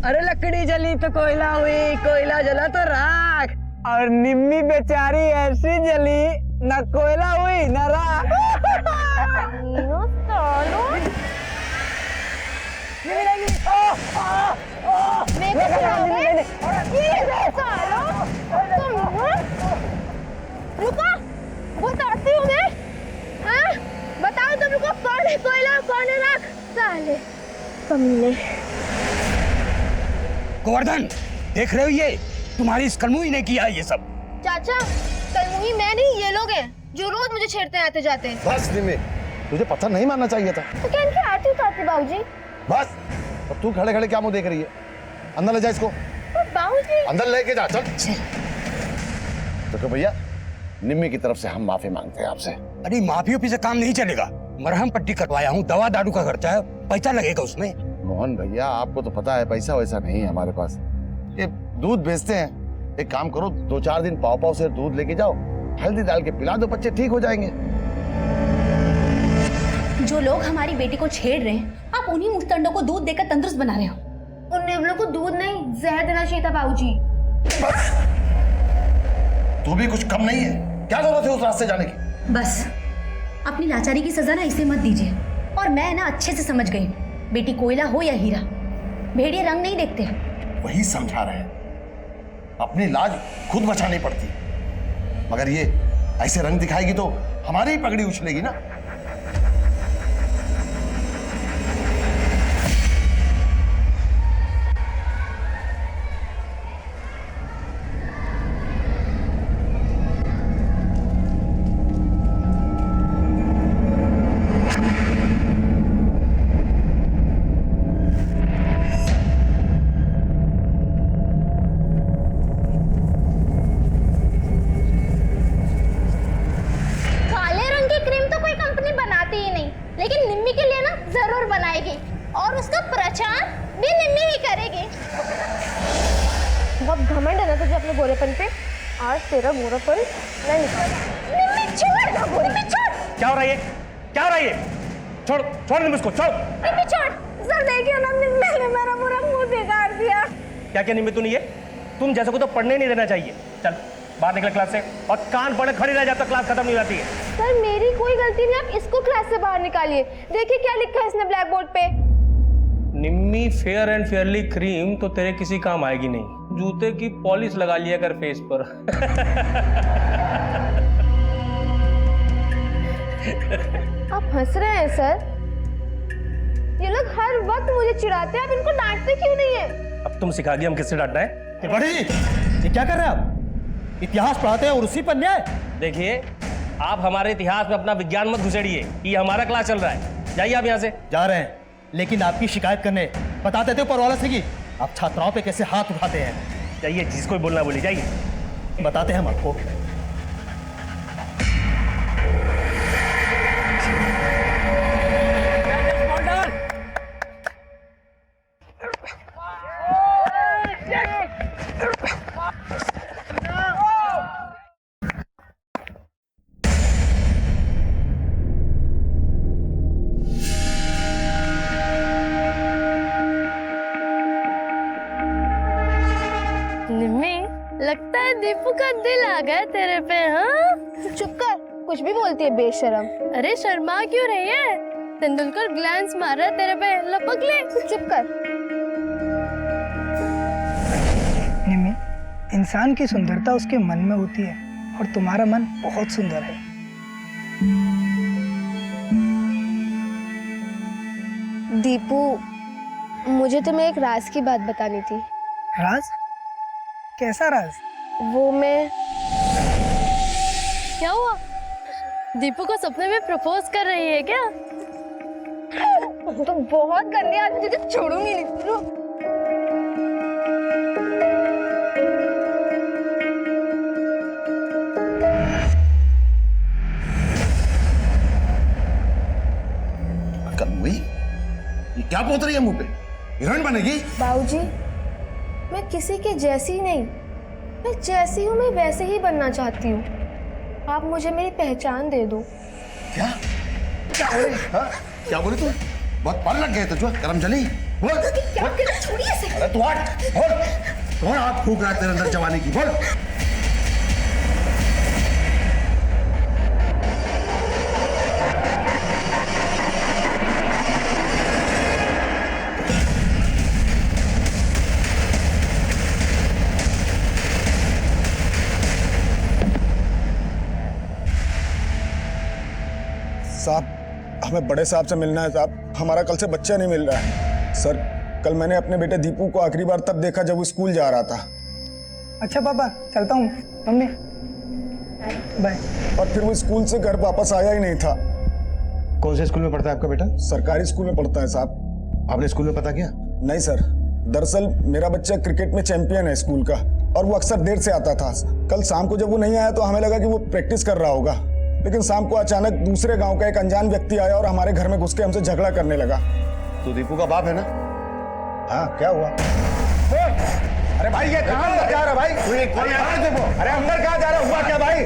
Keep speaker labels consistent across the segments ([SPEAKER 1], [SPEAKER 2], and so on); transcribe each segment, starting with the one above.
[SPEAKER 1] अरे लकड़ी जली तो कोयला हुई, कोयला जला तो राख, और निम्मी बेचारी ऐसी जली, न कोयला हुई न राख।
[SPEAKER 2] रुको, बताती हूँ मैं। हाँ, बताओ तुम लोग कौन है कोयला कौन है राख? साले कमीने।
[SPEAKER 3] गोवर्धन, देख रहे हो ये तुम्हारी इस कलमुही ने किया ये सब।
[SPEAKER 2] चाचा, कलमुही मैं नहीं, ये लोग हैं जो रोज मुझे छेड़ते हैं आते जाते हैं।
[SPEAKER 4] बस निम्मी, तुझे पत्थर नहीं मारना चाहिए था।
[SPEAKER 2] तो क्या इनकी आरती उतारती बाबूजी?
[SPEAKER 4] बस, अब तू खड़े खड़े क्या मुंह देख रही है? अंदर ले जा इसको।
[SPEAKER 2] बाबूजी
[SPEAKER 4] अंदर लेके जा, चल। तो भैया, निम्मी की तरफ से हम माफी मांगते हैं आपसे।
[SPEAKER 3] अरे माफी ओफी से काम नहीं चलेगा। मरहम पट्टी करवाया हूँ, दवा दारू का खर्चा है, पैसा लगेगा उसमें।
[SPEAKER 4] मोहन भैया, आपको तो पता है पैसा वैसा नहीं है हमारे पास। ये दूध बेचते हैं, एक काम करो, 2-4 दिन पाव पाव से दूध लेके जाओ, हल्दी डाल के पिला दो, बच्चे ठीक हो जाएंगे।
[SPEAKER 5] जो लोग हमारी बेटी को छेड़ रहे हैं, आप उन्हीं मुस्तंडों को दूध देकर तंदुरुस्त बना रहे हो।
[SPEAKER 2] उन नेवलों को दूध नहीं, जहर देना चाहिए था बाबूजी।
[SPEAKER 4] बस, तू भी कुछ कम नहीं है, क्या जरूरत है उस रास्ते जाने की?
[SPEAKER 5] बस अपनी लाचारी की सजा ना इसे मत दीजिए। और मैं ना अच्छे से समझ गई, बेटी कोयला हो या हीरा, भेड़िए रंग नहीं देखते।
[SPEAKER 4] वही समझा रहे हैं, अपनी लाज खुद बचानी पड़ती, मगर ये ऐसे रंग दिखाएगी तो हमारी ही पगड़ी उछलेगी ना।
[SPEAKER 2] और उसका प्रचार भी निम्मी ही करेगी। बहुत घमंड है ना तुझे अपने गोरेपन पे। आज तेरा गोरापन मैं निकालूंगी। निम्मी छोड़ ना, निम्मी छोड़।
[SPEAKER 6] क्या हो रहा है ये? क्या हो रहा है ये? छोड़, छोड़ निम्मी उसको, छोड़।
[SPEAKER 2] निम्मी छोड़। सर देखिए ना, निम्मी ने मेरा पूरा मुंह बिगाड़ दिया।
[SPEAKER 6] क्या क्या निम्मी, तू नहीं है? तुम जैसे को तो पढ़ने नहीं देना चाहिए। चल बाहर निकल क्लास से, और कान पड़े खड़ी रह, जब तक क्लास खत्म नहीं हो जाती है।
[SPEAKER 2] सर मेरी कोई गलती नहीं, आप इसको क्लास से बाहर निकालिए। देखिए क्या लिखा है इसने ब्लैक बोर्ड पे।
[SPEAKER 6] निम्मी फेयर एंड फेयरली क्रीम तो तेरे किसी काम आएगी नहीं। जूते की पॉलिश लगा लिया कर फेस पर।
[SPEAKER 2] आप हंस रहे हैं सर? ये लोग हर वक्त मुझे चिढ़ाते हैं, आप इनको डांटते क्यों नहीं है?
[SPEAKER 6] अब तुम सिखा दिया हम किससे डांटना है।
[SPEAKER 7] बड़ी ये क्या कर रहे हैं आप? इतिहास पढ़ाते हैं और उसी पर न्याय।
[SPEAKER 6] देखिए, आप हमारे इतिहास में अपना विज्ञान मत घुसेड़िए, ये हमारा क्लास चल रहा है। जाइए आप यहाँ से।
[SPEAKER 7] जा रहे हैं, लेकिन आपकी शिकायत करने बता देते ऊपर वाला से कि आप छात्राओं पे कैसे हाथ उठाते हैं।
[SPEAKER 6] जाइए, जिसको भी बोलना बोलिए, जाइए।
[SPEAKER 7] बताते हैं हम आपको।
[SPEAKER 2] लगता है दीपू का दिल आ गया तेरे पे। हाँ चुप कर, कुछ भी बोलती है बेशरम। अरे शर्मा क्यों रही है? तेंदुलकर ग्लैंस मार रहा है तेरे पे, लपक ले। चुप कर।
[SPEAKER 1] निम्मी, इंसान की सुंदरता उसके मन में होती है, और तुम्हारा मन बहुत सुंदर है।
[SPEAKER 2] दीपू, मुझे तुम्हें एक राज की बात बतानी थी।
[SPEAKER 1] राज? कैसा राज?
[SPEAKER 2] वो मैं... क्या हुआ? दीपू को सपने में प्रपोज कर रही है क्या? तो बहुत गंदी आदमी, तुझे छोड़ूंगी नहीं।
[SPEAKER 4] कलमुही, ये क्या पोत रही है मुंह पे? हीरोइन बनेगी?
[SPEAKER 2] बाबूजी, मैं किसी के जैसी नहीं, मैं जैसी हूँ मैं वैसे ही बनना चाहती हूँ। आप मुझे मेरी पहचान दे दो।
[SPEAKER 4] क्या? क्या बोले? हाँ? क्या बोले तू? बहुत पर लग गए तुझे, करम चली। बोल
[SPEAKER 5] क्या कर रहे हैं? छोड़िए इसे।
[SPEAKER 4] अरे तू हट, बोल कौन आग फूक रहा है तेरे अंदर जवानी की, बोल।
[SPEAKER 8] साहब हमें बड़े साहब से मिलना है साहब, हमारा कल से बच्चा नहीं मिल रहा है। सर कल मैंने अपने बेटे दीपू को आखिरी बार तब देखा जब वो स्कूल जा रहा था।
[SPEAKER 1] अच्छा पापा चलता हूँ, मम्मी बाय।
[SPEAKER 8] और फिर वो स्कूल से घर वापस आया ही नहीं था।
[SPEAKER 3] कौन से स्कूल में पढ़ता है आपका बेटा?
[SPEAKER 8] सरकारी स्कूल में पढ़ता है साहब।
[SPEAKER 3] आपने स्कूल में पता किया?
[SPEAKER 8] नहीं सर, दरअसल मेरा बच्चा क्रिकेट में चैंपियन है स्कूल का और वो अक्सर देर से आता था। कल शाम को जब वो नहीं आया तो हमें लगा कि वो प्रैक्टिस कर रहा होगा, लेकिन शाम को अचानक दूसरे गांव का एक अनजान व्यक्ति आया और हमारे घर में घुस के हमसे झगड़ा करने लगा।
[SPEAKER 4] तू दीपू का बाप है ना?
[SPEAKER 8] हाँ क्या हुआ?
[SPEAKER 4] अरे भाई ये कहाँ अंदर जा रहा भाई?
[SPEAKER 6] अरे अंदर कहाँ जा रहा? हुआ क्या भाई?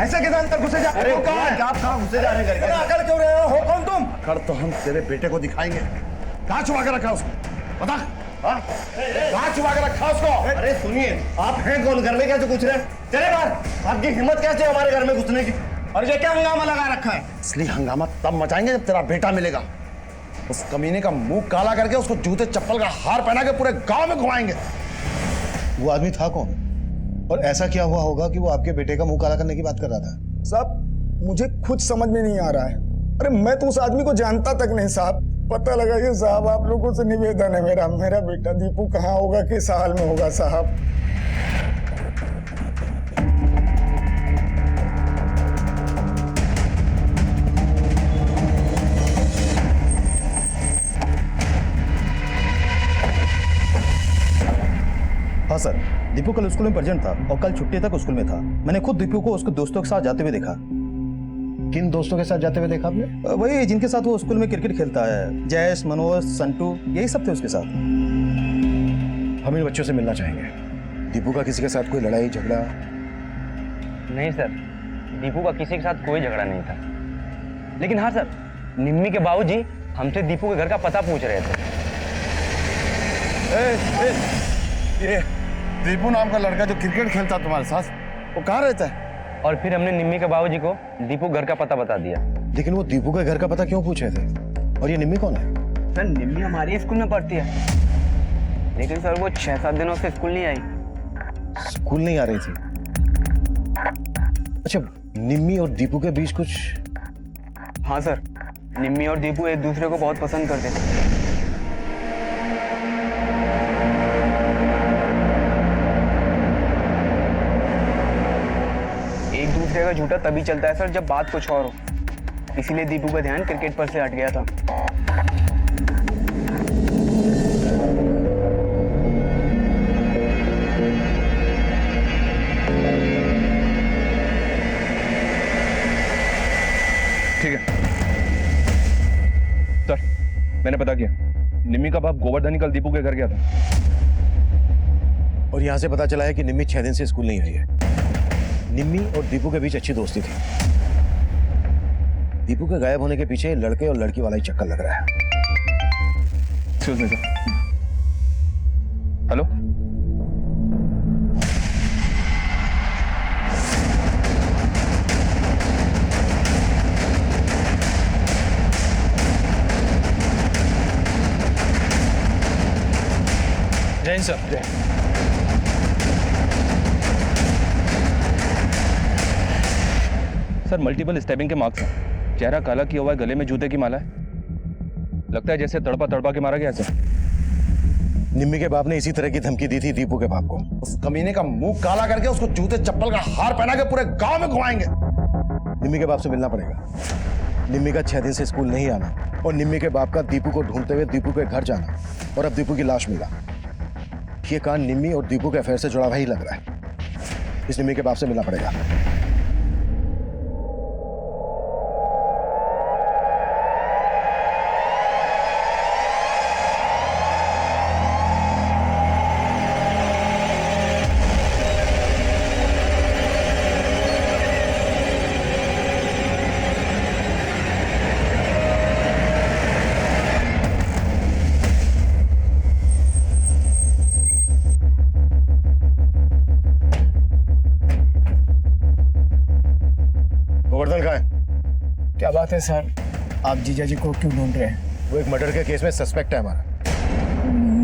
[SPEAKER 4] ऐसे किधर अंदर घुसे जा?
[SPEAKER 6] अरे कहाँ है?
[SPEAKER 4] आप कहाँ घुसे जा रहे करके?
[SPEAKER 6] अकल क्यों रहे हो कौन तुम?
[SPEAKER 4] कर तो हम तेरे बेटे को दिखाएंगे। कहाँ छुपा के रखा उसको, बता। हाँ? कहाँ छुपा के रखा उसको?
[SPEAKER 6] अरे सुनिए, आप हैं कौन? घर में कैसे घुस रहे? चले बाहर। आपकी हिम्मत कैसे है हमारे घर में घुसने की? और ये क्या हंगामा लगा रखा है?
[SPEAKER 4] असली हंगामा तब मचाएंगे जब तेरा बेटा मिलेगा। उस कमीने का मुंह काला करके उसको जूते चप्पल का हार पहना के पूरे गांव में घुमाएंगे।
[SPEAKER 9] वो आदमी था कौन और ऐसा क्या हुआ होगा कि वो आपके बेटे का मुंह काला करने की बात कर रहा था?
[SPEAKER 8] साहब मुझे खुद समझ में नहीं आ रहा है। अरे मैं तो उस आदमी को जानता तक नहीं साहब। पता लगा ये साहब, आप लोगों से निवेदन है मेरा बेटा दीपू कहाँ होगा, किस हाल में होगा साहब।
[SPEAKER 7] हाँ सर, दीपू कल स्कूल में प्रेजेंट था और कल छुट्टी तक स्कूल में था। मैंने खुद दीपू को उसके दोस्तों के साथ जाते हुए देखा।
[SPEAKER 9] किन दोस्तों के साथ जाते हुए देखा आपने?
[SPEAKER 7] वही जिनके साथ वो स्कूल में क्रिकेट खेलता है, जयेश, मनोज, संटू, यही सब थे उसके साथ।
[SPEAKER 9] हम इन बच्चों से मिलना चाहेंगे। दीपू का किसी के साथ कोई लड़ाई झगड़ा?
[SPEAKER 10] नहीं सर, दीपू का किसी के साथ कोई झगड़ा नहीं था। लेकिन हाँ सर, निम्मी के बाबूजी हमसे दीपू के घर का पता पूछ रहे थे।
[SPEAKER 4] ये दीपू नाम का लड़का जो क्रिकेट खेलता तुम्हारे साथ, वो कहाँ रहता है?
[SPEAKER 10] और फिर हमने निम्मी के बाबूजी को दीपू घर का पता बता दिया।
[SPEAKER 9] लेकिन वो दीपू के घर का पता क्यों पूछ रहे थे? और ये निम्मी कौन है?
[SPEAKER 10] सर निम्मी हमारे स्कूल में पढ़ती है, लेकिन सर वो 6-7 दिनों से स्कूल नहीं आई।
[SPEAKER 9] स्कूल नहीं आ रही थी? अच्छा, निम्मी और दीपू के बीच कुछ?
[SPEAKER 10] हाँ सर, निम्मी और दीपू एक दूसरे को बहुत पसंद करते थे। एक दूसरे का झूठा तभी चलता है सर जब बात कुछ और हो, इसीलिए दीपू का ध्यान क्रिकेट पर से हट गया था।
[SPEAKER 6] ठीक है सर, मैंने पता किया। निम्मी का बाप गोवर्धनी कल दीपू के घर गया था।
[SPEAKER 9] और यहाँ से पता चला है कि निम्मी 6 दिन से स्कूल नहीं आई है। निम्मी और दीपू के बीच अच्छी दोस्ती थी। दीपू के गायब होने के पीछे लड़के और लड़की वाला ही चक्कर लग रहा है।
[SPEAKER 6] Excuse me sir. हेलो,
[SPEAKER 3] जय Hind sir.
[SPEAKER 6] Sir multiple stabbing के मार्क्स हैं। चेहरा काला किया हुआ है, गले में जूते की माला है। लगता है जैसे तड़पा तड़पा के मारा गया सर।
[SPEAKER 9] निम्मी के बाप ने इसी तरह की धमकी दी थी दीपू के बाप को।
[SPEAKER 4] उस कमीने का मुंह काला करके उसको जूते चप्पल का हार पहना के पूरे गांव में घुमाएंगे।
[SPEAKER 9] निम्मी के बाप से मिलना पड़ेगा। निम्मी का 6 दिन से स्कूल नहीं आना और निम्मी के बाप का दीपू को ढूंढते हुए दीपू के घर जाना और अब दीपू की लाश मिला। ये कांड निम्मी और दीपू के अफेयर से जुड़ा हुआ ही लग रहा है। इस निम्मी के बाप से मिलना पड़ेगा।
[SPEAKER 1] बात है सर, आप जीजा जी को क्यों ढूंढ रहे हैं?
[SPEAKER 9] वो एक मर्डर के केस में सस्पेक्ट है हमारा।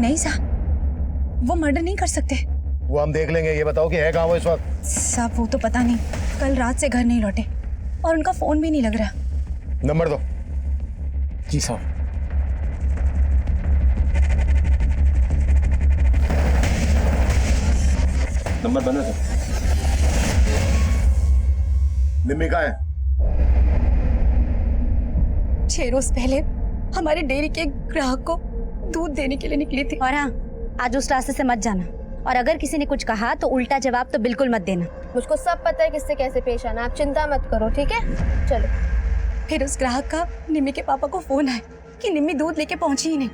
[SPEAKER 5] नहीं साहब, वो मर्डर नहीं कर सकते।
[SPEAKER 9] वो हम देख लेंगे, ये बताओ कि है कहाँ वो इस वक्त?
[SPEAKER 5] साहब वो तो पता नहीं, कल रात से घर नहीं लौटे और उनका फोन भी नहीं लग रहा।
[SPEAKER 9] नंबर दो।
[SPEAKER 1] जी साहब।
[SPEAKER 9] नंबर बना दो। निम्मी कहाँ है?
[SPEAKER 5] 6 रोज पहले हमारे डेयरी के ग्राहक को दूध देने के लिए निकली थी।
[SPEAKER 11] और हाँ, आज उस रास्ते से मत जाना, और अगर किसी ने कुछ कहा तो उल्टा जवाब तो बिल्कुल मत देना।
[SPEAKER 2] मुझको सब पता है किससे कैसे पेश आना, आप चिंता मत करो, ठीक है? चलो।
[SPEAKER 5] फिर उस ग्राहक का निम्मी के पापा को फोन आया कि निम्मी दूध लेके पहुंची ही नहीं,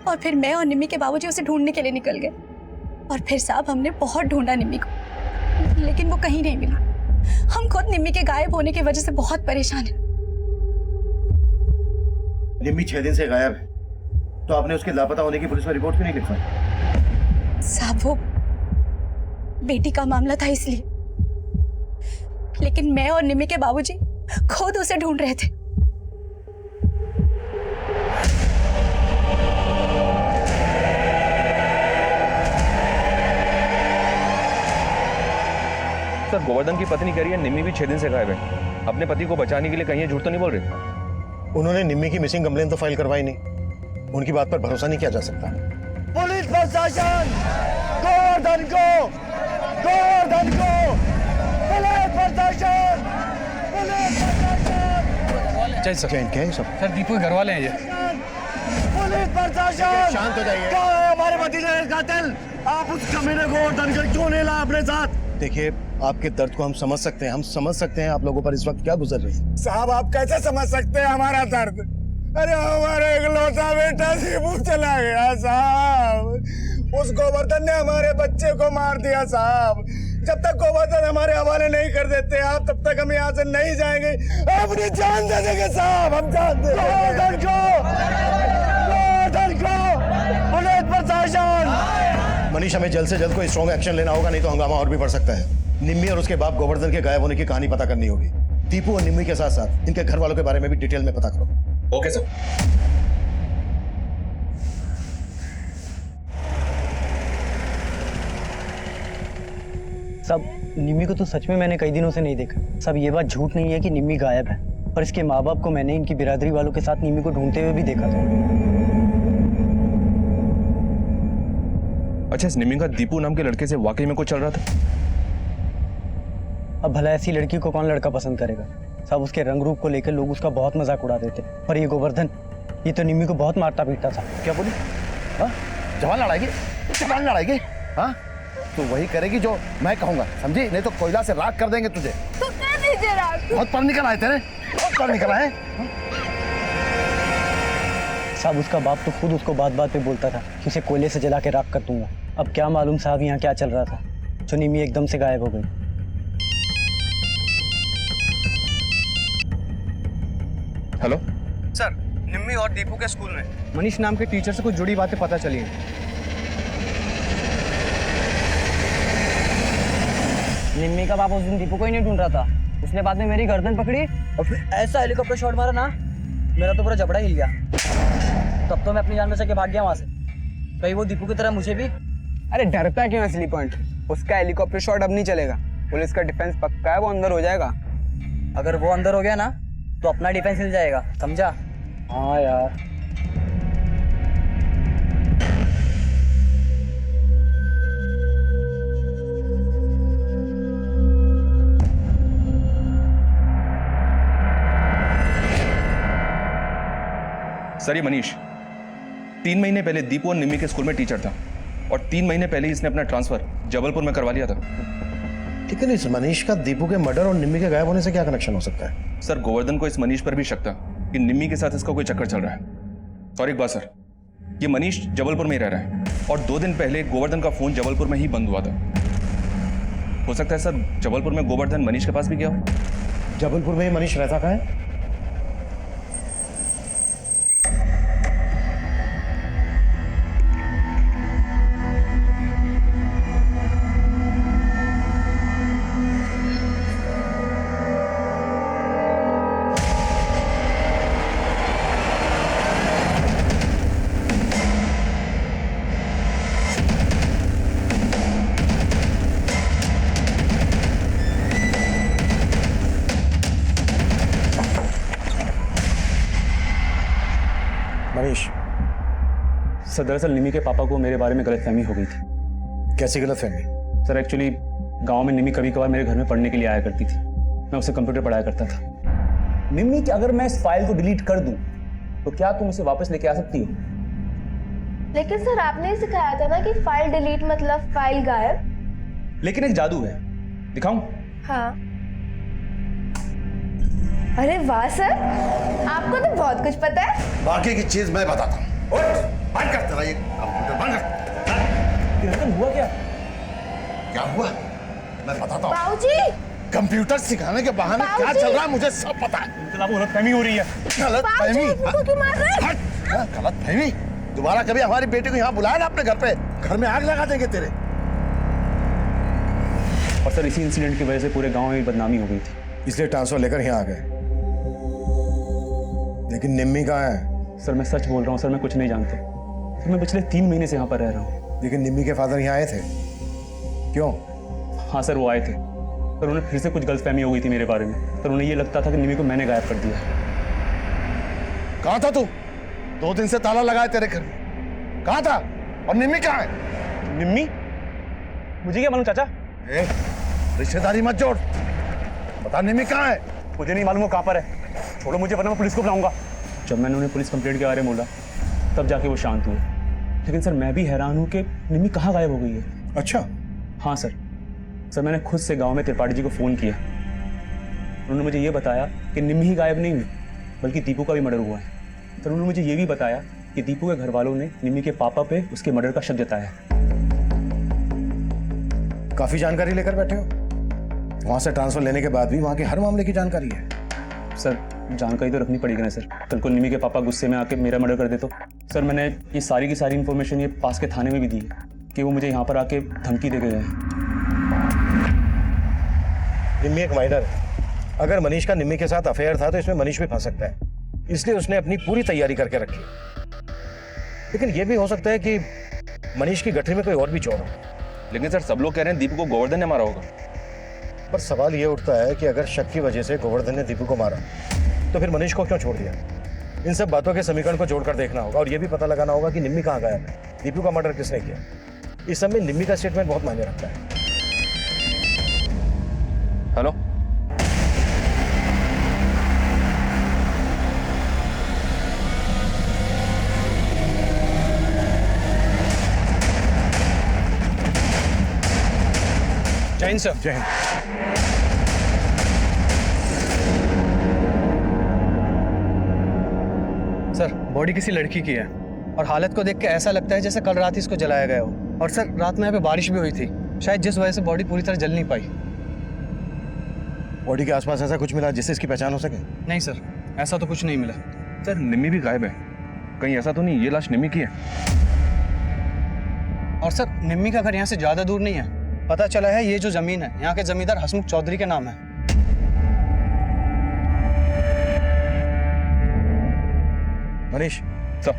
[SPEAKER 5] और फिर मैं और निम्मी के बाबूजी उसे ढूंढने के लिए निकल गए। और फिर साहब हमने बहुत ढूंढा निम्मी को, लेकिन वो कहीं नहीं मिला। हम खुद निम्मी के गायब होने की वजह से बहुत परेशान हैं।
[SPEAKER 9] निम्मी 6 दिन से गायब है, तो आपने उसके लापता होने की पुलिस में रिपोर्ट क्यों नहीं लिखवाई?
[SPEAKER 5] साहब वो बेटी का मामला था इसलिए, लेकिन मैं और निम्मी के बाबूजी खुद उसे ढूंढ रहे थे।
[SPEAKER 10] सर, गोवर्धन की पत्नी कह रही है निम्मी भी 6 दिन से गायब है। अपने पति को बचाने के लिए कहीं ये झूठ तो नहीं बोल रहे?
[SPEAKER 9] उन्होंने निम्मी की मिसिंग कंप्लेन तो फाइल करवाई नहीं, उनकी बात पर भरोसा नहीं किया जा सकता।
[SPEAKER 6] पुलिस प्रशासन, गोवर्धन को, गोवर्धन को, पुलिस प्रशासन, पुलिस प्रशासन।
[SPEAKER 3] जय सर।
[SPEAKER 9] क्या है सब?
[SPEAKER 3] सर दीपू के घर वाले हैं ये।
[SPEAKER 6] पुलिस प्रशासन,
[SPEAKER 9] शांत हो जाइए।
[SPEAKER 6] क्या है हमारे भतीजे का कातिल? आप उस कमीने गोवर्धन को क्यों नहीं लाए अपने साथ?
[SPEAKER 9] देखिए, आपके दर्द को हम समझ सकते हैं, हम समझ सकते हैं आप लोगों पर इस वक्त क्या गुजर रही है।
[SPEAKER 8] साहब आप कैसे समझ सकते हैं हमारा दर्द? अरे हमारा इकलौता बेटा दीपू चला गया साहब। उस गोवर्धन ने हमारे बच्चे को मार दिया साहब। जब तक गोवर्धन हमारे हवाले नहीं कर देते आप, तब तक हम यहाँ से नहीं जाएंगे। अपनी जान दे देंगे साहब, हम जान दे
[SPEAKER 6] गोवर्धन को, गोवर्धन को, पुलिस प्रशासन।
[SPEAKER 9] मनीष, हमें जल्द से जल्द कोई स्ट्रॉन्ग एक्शन लेना होगा, नहीं तो हंगामा और भी बढ़ सकता है। निम्मी और उसके बाप गोवर्धन के गायब होने की कहानी पता करनी होगी। दीपू और निम्मी के साथ साथ इनके घर वालों के बारे में भी डिटेल में पता करो।
[SPEAKER 10] Okay sir. सब निम्मी को तो सच में मैंने कई दिनों से नहीं देखा। सब ये बात झूठ नहीं है कि निम्मी गायब है, पर इसके माँ बाप को मैंने इनकी बिरादरी वालों के साथ निम्मी को ढूंढते हुए भी देखा था।
[SPEAKER 12] अच्छा, इस निम्मी का दीपू नाम के लड़के से वाकई में कुछ चल रहा था?
[SPEAKER 10] अब भला ऐसी लड़की को कौन लड़का पसंद करेगा? सब उसके रंग रूप को लेकर लोग उसका बहुत मजाक उड़ा देते। पर ये गोवर्धन, ये तो निम्मी को बहुत मारता पीटता था।
[SPEAKER 4] क्या बोली? हाँ, जवान लड़ाएगी, जवान लड़ाएगी। हाँ, तो वही करेगी जो मैं कहूंगा, समझी? नहीं तो कोयला से राख कर देंगे तुझे।
[SPEAKER 2] तो कर दीजिए राख।
[SPEAKER 4] बहुत पढ़ निकल आए तेरे, बहुत पढ़ निकल आए।
[SPEAKER 10] साहब उसका बाप तो खुद उसको बात बात पे बोलता था कि उसे कोयले से जला के राख कर दूंगा। अब क्या मालूम साहब यहाँ क्या चल रहा था, जो निम्मी एकदम से गायब हो गई।
[SPEAKER 12] हेलो
[SPEAKER 7] सर, निम्मी और दीपू के स्कूल में मनीष नाम के टीचर से कुछ जुड़ी बातें पता चली हैं।
[SPEAKER 10] निम्मी का बाप उस दिन दीपू को ही नहीं ढूंढ रहा था, उसने बाद में मेरी गर्दन पकड़ी और फिर ऐसा हेलीकॉप्टर शॉट मारा ना, मेरा तो पूरा जबड़ा हिल गया। तब तो मैं अपनी जान बचा के भाग गया वहां से। कहीं वो दीपू की तरह मुझे भी।
[SPEAKER 1] अरे डरता क्यों असली पॉइंट? उसका हेलीकॉप्टर शॉट अब नहीं चलेगा, पुलिस का डिफेंस पक्का है, वो अंदर हो जाएगा।
[SPEAKER 10] अगर वो अंदर हो गया ना तो अपना डिफेंस हिल जाएगा, समझा? हाँ यार।
[SPEAKER 12] सर, ये मनीष 3 महीने पहले दीपू और निम्मी के स्कूल में टीचर था, और 3 महीने पहले इसने अपना ट्रांसफर जबलपुर में करवा लिया था।
[SPEAKER 9] लेकिन इस मनीष का दीपू के मर्डर और निम्मी के गायब होने से क्या कनेक्शन हो सकता है?
[SPEAKER 12] सर, गोवर्धन को इस मनीष पर भी शक था कि निम्मी के साथ इसका कोई चक्कर चल रहा है। और एक बात सर, ये मनीष जबलपुर में ही रह रहा है, और 2 दिन पहले गोवर्धन का फोन जबलपुर में ही बंद हुआ था। हो सकता है सर जबलपुर में गोवर्धन मनीष के पास भी गया हो।
[SPEAKER 9] जबलपुर में ही मनीष रहता कहाँ है? मनीष,
[SPEAKER 13] सर दरअसल निमी के पापा को मेरे बारे में गलतफहमी हो गई थी।
[SPEAKER 9] कैसी गलतफहमी?
[SPEAKER 13] सर एक्चुअली गांव में निमी कभी कभार मेरे घर में पढ़ने के लिए आया करती थी। मैं उसे कंप्यूटर पढ़ाया करता था। निमी कि अगर मैं इस फाइल को डिलीट कर दूं तो क्या तुम उसे वापस लेके आ सकती हो?
[SPEAKER 2] लेकिन सर आपने ही सिखाया था ना कि फाइल डिलीट मतलब फाइल गायब।
[SPEAKER 13] लेकिन एक जादू है, दिखाऊं?
[SPEAKER 2] हाँ। अरे वाह सर, आपको तो बहुत कुछ पता है।
[SPEAKER 4] बाकी की चीज मैं बताता हूँ। बंद कर तेरा ये कंप्यूटर, बंद कर।
[SPEAKER 13] हुआ क्या?
[SPEAKER 4] क्या हुआ मैं बताता हूँ।
[SPEAKER 2] बाबूजी,
[SPEAKER 4] कंप्यूटर सिखाने के बहाने क्या चल रहा है मुझे सब पता है।
[SPEAKER 13] गलतफहमी हो रही है।
[SPEAKER 4] गलतफहमी?
[SPEAKER 2] बाबूजी, क्यों मार रहे हैं?
[SPEAKER 4] गलतफहमी? दोबारा कभी हमारी बेटी को यहाँ बुलाया ना अपने घर पे, घर में आग लगा देंगे तेरे।
[SPEAKER 13] और सर इसी इंसिडेंट की वजह से पूरे गांव में बदनामी हो गई थी,
[SPEAKER 9] इसलिए ट्रांसफर लेकर यहाँ आ गए। लेकिन निम्मी कहाँ है?
[SPEAKER 13] सर मैं सच बोल रहा हूँ सर, मैं कुछ नहीं जानता। सर मैं पिछले 3 महीने से यहाँ पर रह रहा हूँ।
[SPEAKER 9] लेकिन निम्मी के फादर यहाँ आए थे, क्यों?
[SPEAKER 13] हाँ सर वो आए थे, पर उन्हें फिर से कुछ गलतफहमी हो गई थी मेरे बारे में। पर उन्हें ये लगता था कि निमी को मैंने गायब कर दिया।
[SPEAKER 4] कहाँ था तू? 2 दिन से ताला लगा है तेरे घर में। कहाँ था? और निम्मी कहाँ है?
[SPEAKER 13] निम्मी? मुझे क्या मालूम चाचा?
[SPEAKER 4] रिश्तेदारी मत जोड़, बता निम्मी कहाँ है?
[SPEAKER 13] मुझे नहीं मालूम वो कहाँ पर है। छोड़ो मुझे, वरना मैं पुलिस को बुलाऊंगा। जब मैंने उन्हें पुलिस कंप्लेंट के बारे में बोला तब जाके वो शांत हुए। लेकिन सर मैं भी हैरान हूँ कि निम्मी कहाँ गायब हो गई है।
[SPEAKER 9] अच्छा?
[SPEAKER 13] हाँ सर मैंने खुद से गांव में त्रिपाठी जी को फ़ोन किया। उन्होंने मुझे ये बताया कि निम्मी ही गायब नहीं हुई बल्कि दीपू का भी मर्डर हुआ है। सर उन्होंने मुझे ये भी बताया कि दीपू के घर वालों ने निम्मी के पापा पे उसके मर्डर का शक जताया है।
[SPEAKER 9] काफी जानकारी लेकर बैठे हो। वहां से ट्रांसफर लेने के बाद भी वहां के हर मामले की जानकारी है।
[SPEAKER 13] सर जानकारी तो रखनी पड़ेगी ना सर, कल को निमी के पापा गुस्से में आके मेरा मर्डर कर दे तो। सर मैंने ये सारी की सारी इन्फॉर्मेशन ये पास के थाने में भी दी है कि वो मुझे यहाँ पर आके धमकी दे के गए हैं।
[SPEAKER 9] निम्मी एक माइनर है। अगर मनीष का निम्मी के साथ अफेयर था तो इसमें मनीष भी फंस सकता है, इसलिए उसने अपनी पूरी तैयारी करके रखी। लेकिन यह भी हो सकता है कि मनीष की गठरी में कोई और भी चोर हो।
[SPEAKER 12] लेकिन सर सब लोग कह रहे हैं दीपू को गोवर्धन ने मारा होगा।
[SPEAKER 9] पर सवाल ये उठता है कि अगर शक की वजह से गोवर्धन ने दीपू को मारा तो फिर मनीष को क्यों छोड़ दिया? इन सब बातों के समीकरण को जोड़कर देखना होगा और यह भी पता लगाना होगा कि निम्मी कहाँ गायब है, दीपू का मर्डर किसने किया। इस सब में निम्मी का स्टेटमेंट बहुत मायने रखता है।
[SPEAKER 12] हेलो,
[SPEAKER 13] जय हिंद सर।
[SPEAKER 9] जय हिंद।
[SPEAKER 10] सर बॉडी किसी लड़की की है और हालत को देख के ऐसा लगता है जैसे कल रात ही इसको जलाया गया हो। और सर रात में यहाँ पे बारिश भी हुई थी, शायद जिस वजह से बॉडी पूरी तरह जल नहीं पाई।
[SPEAKER 9] बॉडी के आसपास ऐसा कुछ मिला जिससे इसकी पहचान हो सके?
[SPEAKER 10] नहीं सर, ऐसा तो कुछ नहीं मिला।
[SPEAKER 12] सर निम्मी भी गायब है, कहीं ऐसा तो नहीं ये लाश निम्मी की है?
[SPEAKER 10] और सर निम्मी का घर यहाँ से ज्यादा दूर नहीं है। पता चला है ये जो जमीन है यहाँ के जमींदार हसमुख चौधरी के नाम है।
[SPEAKER 9] मनीष
[SPEAKER 12] सर,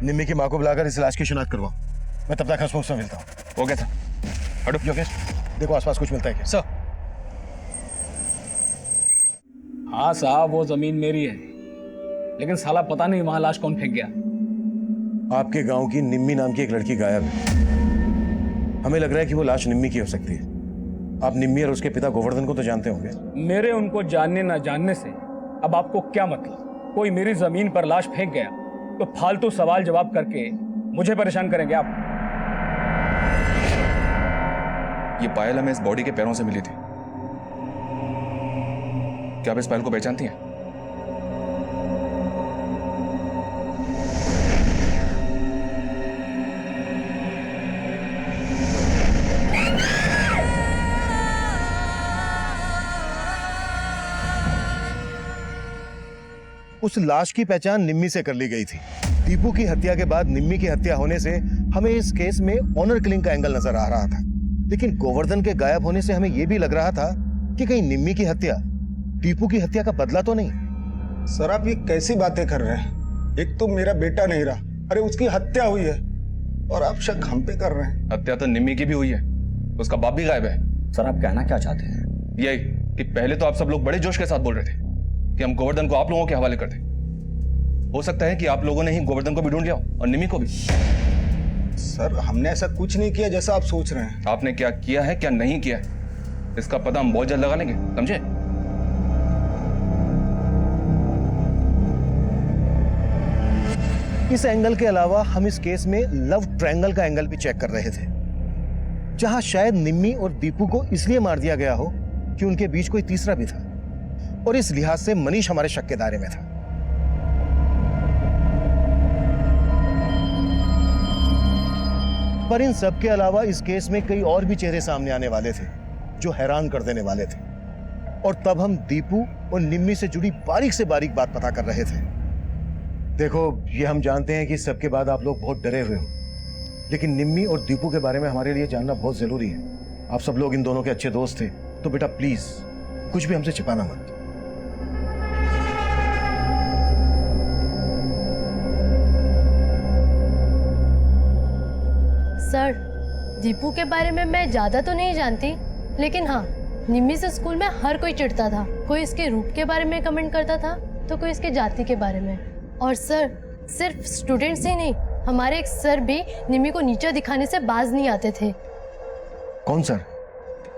[SPEAKER 9] निम्मी की माँ को बुलाकर इस लाश की शिनाख्त करवाओ। मैं तब तक हसमुख से मिलता हूँ।
[SPEAKER 12] Okay sir. हटो
[SPEAKER 9] योगेश, देखो आसपास कुछ मिलता है क्या?
[SPEAKER 10] सर।
[SPEAKER 14] हाँ साहब वो जमीन मेरी है, लेकिन साला पता नहीं वहां लाश कौन फेंक गया।
[SPEAKER 9] आपके गांव की निम्मी नाम की एक लड़की गायब है। हमें लग रहा है कि वो लाश निम्मी की हो सकती है। आप निम्मी और उसके पिता गोवर्धन को तो जानते होंगे।
[SPEAKER 14] मेरे उनको जानने ना जानने से अब आपको क्या मतलब? कोई मेरी जमीन पर लाश फेंक गया तो फालतू सवाल जवाब करके मुझे परेशान करेंगे आप?
[SPEAKER 12] ये पायल हमें इस बॉडी के पैरों से मिली थी। क्या आप इस पायल को पहचानती हैं?
[SPEAKER 9] उस लाश की पहचान निम्मी से कर ली गई थी। दीपू की हत्या के बाद निम्मी की हत्या होने से हमें इस केस में ऑनर किलिंग का एंगल नजर आ रहा था। लेकिन गोवर्धन के गायब होने से हमें यह भी लग रहा था कि कहीं निम्मी की हत्या दीपू की हत्या का बदला तो नहीं।
[SPEAKER 8] सर आप ये कैसी बातें कर रहे हैं? एक तो मेरा बेटा नहीं रहा, अरे उसकी हत्या हुई है और आप शक हम पे कर रहे हैं।
[SPEAKER 12] हत्या तो निम्मी की भी हुई है, उसका बाप भी गायब है।
[SPEAKER 10] सर आप कहना क्या चाहते हैं?
[SPEAKER 12] यही कि पहले तो आप सब लोग बड़े जोश के साथ बोल रहे थे कि हम गोवर्धन को आप लोगों के हवाले कर दें, हो सकता है कि आप लोगों ने ही गोवर्धन को भी ढूंढ लिया हो और निमी को भी।
[SPEAKER 8] सर हमने ऐसा कुछ नहीं किया जैसा आप सोच रहे हैं।
[SPEAKER 12] आपने क्या किया है क्या नहीं किया है इसका पता हम बहुत जल्द लगा लेंगे, समझे?
[SPEAKER 9] इस एंगल के अलावा हम इस केस में लव ट्रायंगल का एंगल भी चेक कर रहे थे, जहां शायद निम्मी और दीपू को इसलिए मार दिया गया हो कि उनके बीच कोई तीसरा भी था, और इस लिहाज से मनीष हमारे शक के दायरे में था। पर इन सब के अलावा इस केस में कई और भी चेहरे सामने आने वाले थे जो हैरान कर देने वाले थे, और तब हम दीपू और निम्मी से जुड़ी बारीक से बारीक बात पता कर रहे थे। देखो, ये हम जानते हैं कि इस सब के बाद आप लोग बहुत डरे हुए हो, लेकिन निम्मी और दीपू के बारे में हमारे लिए जानना बहुत जरूरी है। आप सब लोग इन दोनों के अच्छे दोस्त थे, तो बेटा प्लीज कुछ भी हमसे छिपाना मत।
[SPEAKER 2] सर, दीपू के बारे में मैं ज्यादा तो नहीं जानती, लेकिन हाँ, निम्मी से स्कूल में हर कोई चिढ़ता था। कोई इसके रूप के बारे में कमेंट करता था तो कोई इसके जाति के बारे में। और सर, सिर्फ स्टूडेंट्स ही नहीं, हमारे एक सर भी निम्मी को नीचा दिखाने से बाज नहीं आते थे।
[SPEAKER 9] कौन सर?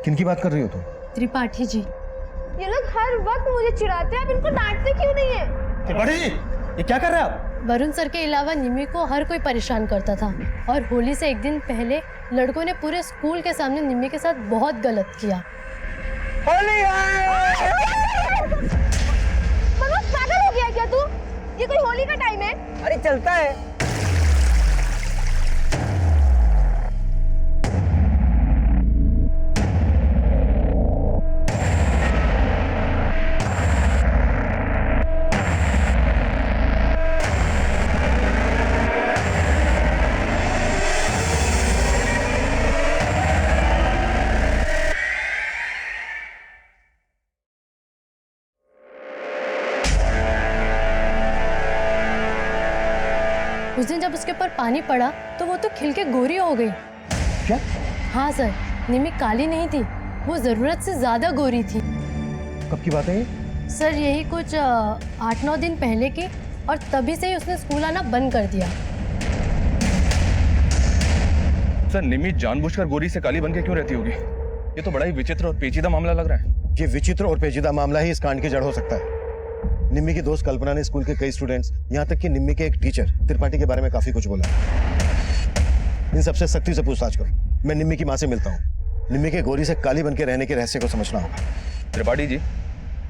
[SPEAKER 9] किनकी बात कर रही हो तुम?
[SPEAKER 2] त्रिपाठी जी।
[SPEAKER 15] ये लोग हर वक्त मुझे चिढ़ाते हैं, आप इनको डांटते क्यों नहीं है?
[SPEAKER 7] त्रिपाठी जी, ये क्या कर रहे हैं आप?
[SPEAKER 2] वरुण सर के अलावा निम्मी को हर कोई परेशान करता था, और होली से एक दिन पहले लड़कों ने पूरे स्कूल के सामने निम्मी के साथ बहुत गलत किया।
[SPEAKER 1] होली
[SPEAKER 15] मनोज, पागल हो गया क्या तू? ये कोई होली का टाइम है?
[SPEAKER 1] अरे चलता है।
[SPEAKER 2] उस दिन जब उसके ऊपर पानी पड़ा तो वो तो खिल के गोरी हो गई।
[SPEAKER 9] क्या?
[SPEAKER 2] हाँ सर, निम्मी काली नहीं थी, वो जरूरत से ज्यादा गोरी थी।
[SPEAKER 9] कब की बात है ये?
[SPEAKER 2] सर, यही कुछ 8-9 दिन पहले की, और तभी से ही उसने स्कूल आना बंद कर दिया।
[SPEAKER 12] सर, निमी जानबूझकर गोरी से काली बन के क्यों रहती होगी? ये तो बड़ा ही विचित्र और पेचीदा मामला लग रहा है।
[SPEAKER 9] ये विचित्र और पेचीदा मामला ही इस कांड की जड़ हो सकता है। निम्मी की दोस्त कल्पना ने स्कूल के कई स्टूडेंट्स, यहाँ तक कि निम्मी के एक टीचर त्रिपाठी के बारे में काफी कुछ बोला। इन सबसे सख्ती से पूछताछ करो। मैं निम्मी की माँ से मिलता हूँ। निम्मी के गोरी से काली बन के रहने के रहस्य को समझना होगा।
[SPEAKER 12] त्रिपाठी जी,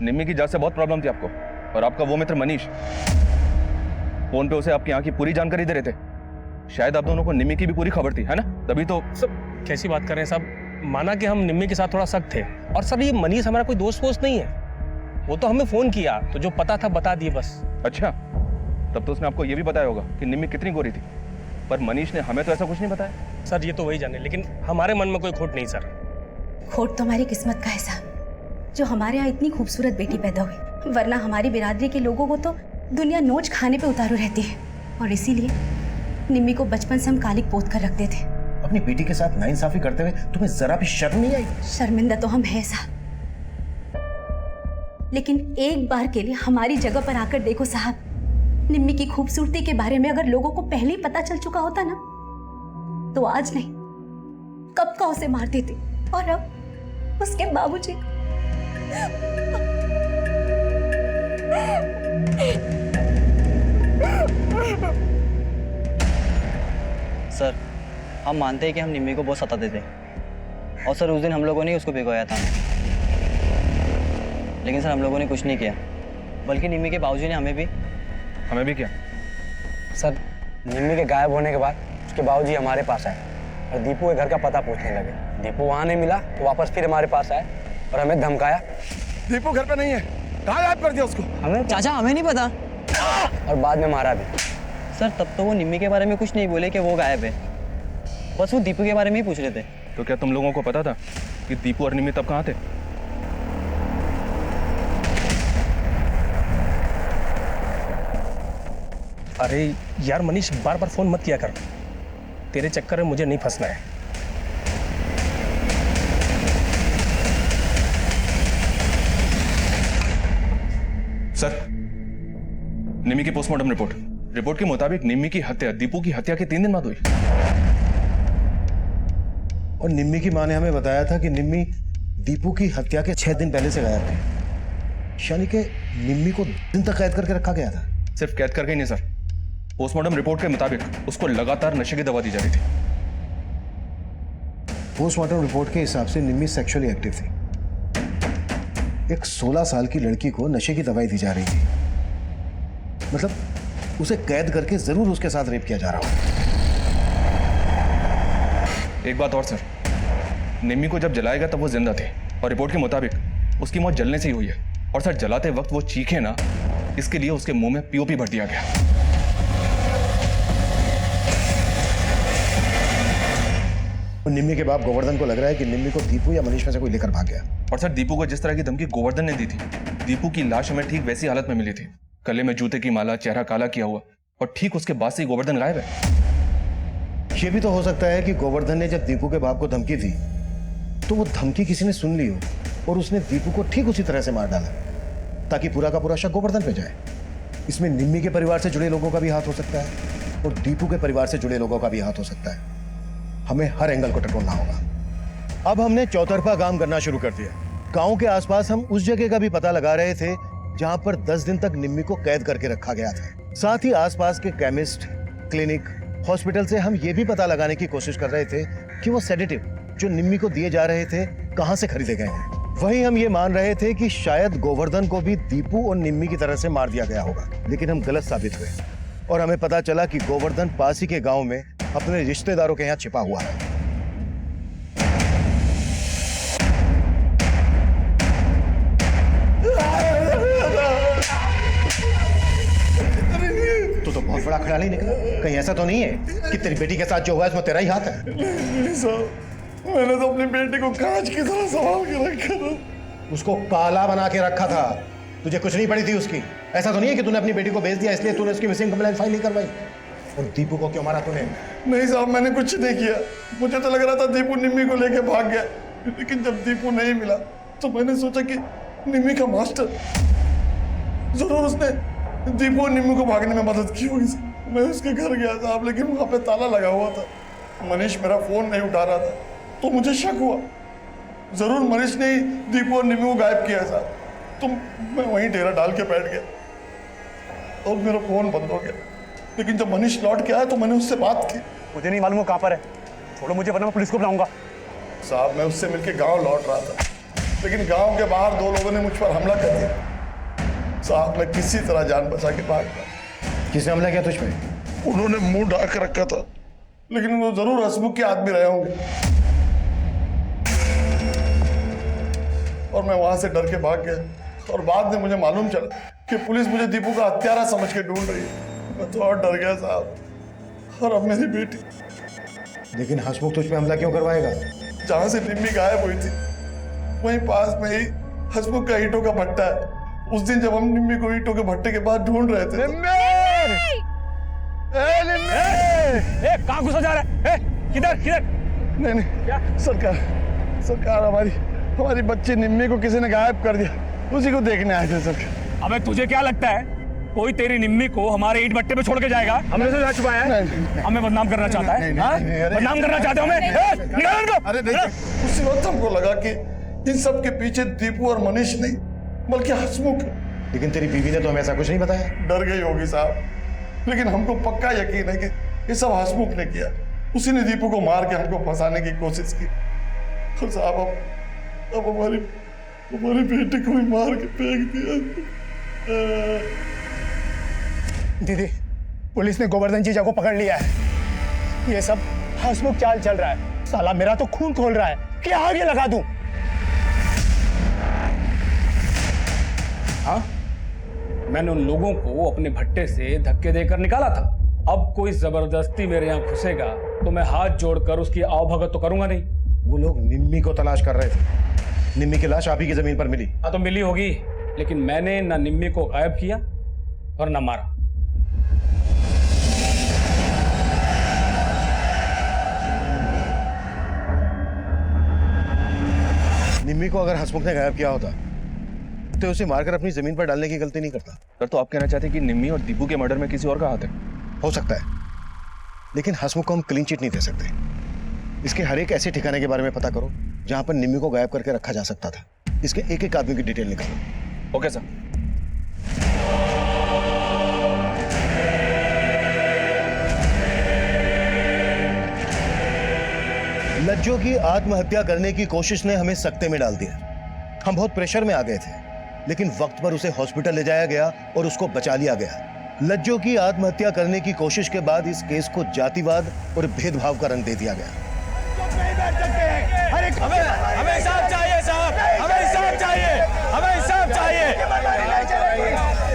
[SPEAKER 12] निम्मी की जात से बहुत प्रॉब्लम थी आपको, और आपका वो मित्र मनीष फोन पे उसे आपकी यहाँ की पूरी जानकारी दे रहे थे। शायद आप दोनों को निम्मी की भी पूरी खबर थी, है ना? तभी तो।
[SPEAKER 14] सब कैसी बात कर रहे हैं साहब? माना कि हम निम्मी के साथ थोड़ा सख्त थे, और सर ये मनीष हमारा कोई दोस्त वोस्त नहीं है। वो तो हमें फोन किया तो जो पता था बता दिए बस।
[SPEAKER 12] अच्छा, तब तो उसने आपको ये भी बताया होगा कि निम्मी कितनी गोरी थी, पर मनीष ने हमें तो ऐसा कुछ नहीं बताया।
[SPEAKER 14] सर, ये तो वही जाने, लेकिन हमारे मन में कोई खोट नहीं सर।
[SPEAKER 5] खोट तो हमारी किस्मत का है साहब, जो हमारे यहाँ इतनी खूबसूरत बेटी पैदा हुई, वरना हमारी बिरादरी के लोगों को तो दुनिया नोच खाने पे उतारू रहती है, और इसीलिए निम्मी को बचपन से हम कालिक पोत कर रखते थे।
[SPEAKER 9] अपनी बेटी के साथ नाइंसाफी करते हुए तुम्हें जरा भी शर्म नहीं आई?
[SPEAKER 5] शर्मिंदा तो हम है साहब, लेकिन एक बार के लिए हमारी जगह पर आकर देखो साहब, निम्मी की खूबसूरती के बारे में अगर लोगों को पहले ही पता चल चुका होता ना, तो आज नहीं कब का उसे मार देते। और अब उसके बाबूजी
[SPEAKER 10] सर, हम मानते हैं कि हम निम्मी को बहुत सताते थे, और सर उस दिन हम लोगों ने उसको भिगोया था, लेकिन सर हम लोगों ने कुछ नहीं किया, बल्कि निम्मी के बाबूजी ने हमें भी
[SPEAKER 12] क्या?
[SPEAKER 1] सर, निम्मी के गायब होने के बाद उसके बाबूजी हमारे पास आए और दीपू के घर का पता पूछने लगे। दीपू वहाँ नहीं मिला तो वापस फिर हमारे पास आए और हमें धमकाया।
[SPEAKER 8] दीपू घर पे नहीं है, कहाँ गायब कर दिया उसको?
[SPEAKER 10] हमें चाचा हमें नहीं पता,
[SPEAKER 1] और बाद में मारा भी।
[SPEAKER 10] सर तब तो वो निम्मी के बारे में कुछ नहीं बोले कि वो गायब है, बस वो दीपू के बारे में ही पूछ रहे थे।
[SPEAKER 12] तो क्या तुम लोगों को पता था कि दीपू और निम्मी तब कहाँ थे?
[SPEAKER 14] अरे यार मनीष, बार बार फोन मत किया कर, तेरे चक्कर में मुझे नहीं फंसना है।
[SPEAKER 12] सर, निम्मी की पोस्टमार्टम रिपोर्ट के मुताबिक निम्मी की हत्या दीपू की हत्या के 3 दिन बाद हुई।
[SPEAKER 9] और निम्मी की माँ ने हमें बताया था कि निम्मी दीपू की हत्या के 6 दिन पहले से गायब थी, यानी कि निम्मी को दिन तक कैद करके रखा गया था।
[SPEAKER 12] सिर्फ कैद करके ही नहीं सर, पोस्टमार्टम रिपोर्ट के मुताबिक उसको लगातार नशे की दवा दी जा रही थी।
[SPEAKER 9] पोस्टमार्टम रिपोर्ट के हिसाब से निम्मी सेक्सुअली एक्टिव थी। एक 16 साल की लड़की को नशे की दवाई दी जा रही थी, मतलब उसे कैद करके जरूर उसके साथ रेप किया जा रहा हो।
[SPEAKER 12] एक बात और सर, निम्मी को जब जलाएगा तब वो जिंदा थे और रिपोर्ट के मुताबिक उसकी मौत जलने से ही हुई है। और सर जलाते वक्त वो चीखे ना, इसके लिए उसके मुंह में पीओपी भर दिया गया।
[SPEAKER 9] निम्मी के बाप गोवर्धन को लग रहा है कि निम्मी को दीपू या मनीष में से कोई लेकर भाग गया।
[SPEAKER 12] और सर दीपू को जिस तरह की धमकी गोवर्धन ने दी थी, दीपू की लाश हमें ठीक वैसी हालत में मिली थी, गले में जूते की माला, चेहरा काला किया हुआ, और ठीक उसके बाद से ही गोवर्धन गायब है।
[SPEAKER 9] यह भी तो हो सकता है कि गोवर्धन ने जब दीपू के बाप को धमकी दी तो वो धमकी किसी ने सुन ली हो और उसने दीपू को ठीक उसी तरह से मार डाला ताकि पूरा का पूरा शक गोवर्धन पे जाए। इसमें निम्मी के परिवार से जुड़े लोगों का भी हाथ हो सकता है और दीपू के परिवार से जुड़े लोगों का भी हाथ हो सकता है। हमें हर एंगल को टटोलना होगा। अब हमने चौतरफा काम करना शुरू कर दिया। गांव के आसपास हम उस जगह का भी पता लगा रहे थे जहां पर 10 दिन तक निम्मी को कैद करके रखा गया था। साथ ही आसपास के केमिस्ट, क्लिनिक, हॉस्पिटल से हम ये भी पता लगाने की कोशिश कर रहे थे कि वो सेडेटिव जो निम्मी को दिए जा रहे थे कहां से खरीदे गए हैं। वहीं हम ये मान रहे थे कि शायद गोवर्धन को भी दीपू और निम्मी की तरह से मार दिया गया होगा, लेकिन हम गलत साबित हुए और हमें पता चला कि गोवर्धन पास ही के गांव में अपने रिश्तेदारों के यहाँ छिपा हुआ है। तो बहुत बड़ा खड़ा नहीं निकला। कहीं ऐसा तो नहीं है कि तेरी बेटी के साथ जो हुआ है उसमें तेरा ही हाथ है?
[SPEAKER 6] नहीं साहब, मैंने तो अपनी बेटी को कांच की तरह संभाल के रखा था।
[SPEAKER 9] उसको काला बना के रखा था, तुझे कुछ नहीं पड़ी थी उसकी। ऐसा तो नहीं है कि तूने अपनी बेटी को बेच दिया इसलिए तूने उसकी मिसिंग कंप्लेंट फाइल नहीं करवाई। और दीपू को क्यों मारा तूने?
[SPEAKER 6] नहीं साहब, मैंने कुछ नहीं किया। मुझे तो लग रहा था दीपू निम्मी को लेके भाग गया, लेकिन जब दीपू नहीं मिला तो मैंने सोचा कि निम्मी का मास्टर जरूर उसने दीपू और निम्मी को भागने में मदद की होगी। मैं उसके घर गया साहब, लेकिन वहाँ पे ताला लगा हुआ था। मनीष मेरा फोन नहीं उठा रहा था तो मुझे शक हुआ जरूर मनीष ने ही दीपू और निम्मी को गायब किया साहब। तो मैं वहीं डेरा डाल के बैठ गया और मेरा फोन बंद हो गया। लेकिन जब मनीष लौट के आया तो मैंने उससे बात की।
[SPEAKER 1] मुझे नहीं मालूम वो कहाँ पर है, छोड़ो मुझे वरना मैं पुलिस को बुलाऊंगा।
[SPEAKER 6] साहब मैं उससे मिलके गांव लौट रहा था, लेकिन गांव के बाहर 2 लोगों ने मुझ पर हमला कर दिया। साहब मैं किसी तरह जान बचा के भाग गया।
[SPEAKER 9] किसने हमला किया तुझ पे?
[SPEAKER 6] उन्होंने मुंह ढाक रखा था, लेकिन वो जरूर हसमुख के आदमी रहे होंगे। और मैं वहां से डर के भाग गया और बाद में मुझे मालूम चला कि पुलिस मुझे दीपू का हत्यारा समझ के ढूंढ रही है। मैं तो और डर गया साहब। और अब मेरी बेटी।
[SPEAKER 9] लेकिन हसमुख तुझ पे हमला क्यों करवाएगा?
[SPEAKER 6] जहां से निम्मी गायब हुई थी वहीं पास में ही हसमुख का ईंटों का भट्टा है। उस दिन जब हम निम्मी को ईंटों के भट्टे के पास ढूंढ रहे थे।
[SPEAKER 14] कहाँ घुसा जा रहा है? किधर किधर?
[SPEAKER 6] नहीं क्या सरकार हमारी बच्ची निम्मी को किसी ने गायब कर दिया, उसी को देखने आए थे सरकार।
[SPEAKER 14] अबे तुझे क्या लगता है कोई तेरी निम्मी को हमारे ईंट भट्टे पे छोड़ के जाएगा? हमने से जा छुपाया है? हमें बदनाम करना चाहता है? बदनाम करना चाहते हो हमें?
[SPEAKER 6] अरे देखिए, उसी वक्त हमको लगा कि इन सब के पीछे दीपू और मनीष नहीं बल्कि हसमुख है।
[SPEAKER 9] लेकिन तेरी बीवी ने तो हमें ऐसा कुछ नहीं बताया।
[SPEAKER 6] डर गई होगी साहब, लेकिन हमको पक्का यकीन है कि ये सब हसमुख ने किया। उसी ने दीपू को मार के हमको फंसाने की कोशिश की। और साहब अब हमारी बेटी को भी मार के फेंक दिया।
[SPEAKER 16] दीदी, पुलिस ने गोवर्धन जीजा को पकड़ लिया है। ये सब हसमुख चाल चल रहा है। साला मेरा तो खून खोल रहा है कि आगे लगा दूं।
[SPEAKER 14] हाँ, मैंने उन लोगों को अपने भट्टे से धक्के देकर निकाला था। अब कोई जबरदस्ती मेरे यहाँ घुसेगा तो मैं हाथ जोड़कर उसकी आवभगत तो करूंगा नहीं।
[SPEAKER 9] वो लोग निम्मी को तलाश कर रहे थे। निम्मी की लाश आप ही की जमीन पर मिली।
[SPEAKER 14] हाँ तो मिली होगी, लेकिन मैंने ना निम्मी को गायब किया और ना मारा।
[SPEAKER 9] निम्मी को अगर हसमुख ने गायब किया होता तो उसे मारकर अपनी जमीन पर डालने की गलती नहीं करता।
[SPEAKER 12] सर तो आप कहना चाहते हैं कि निम्मी और दीपू के मर्डर में किसी और का हाथ है?
[SPEAKER 9] हो सकता है, लेकिन हसमुख को हम क्लीन चिट नहीं दे सकते। इसके हर एक ऐसे ठिकाने के बारे में पता करो जहां पर निम्मी को गायब करके रखा जा सकता था। इसके एक एक आदमी की डिटेल निकालो।
[SPEAKER 12] Okay sir.
[SPEAKER 9] लज्जो की आत्महत्या करने की कोशिश ने हमें सकते में डाल दिया। हम बहुत प्रेशर में आ गए थे, लेकिन वक्त पर उसे हॉस्पिटल ले जाया गया और उसको बचा लिया गया। लज्जो की आत्महत्या करने की कोशिश के बाद इस केस को जातिवाद और भेदभाव का रंग दे दिया गया।
[SPEAKER 14] हमें इंसाफ चाहिए साहब, हमें इंसाफ चाहिए, हमें इंसाफ चाहिए।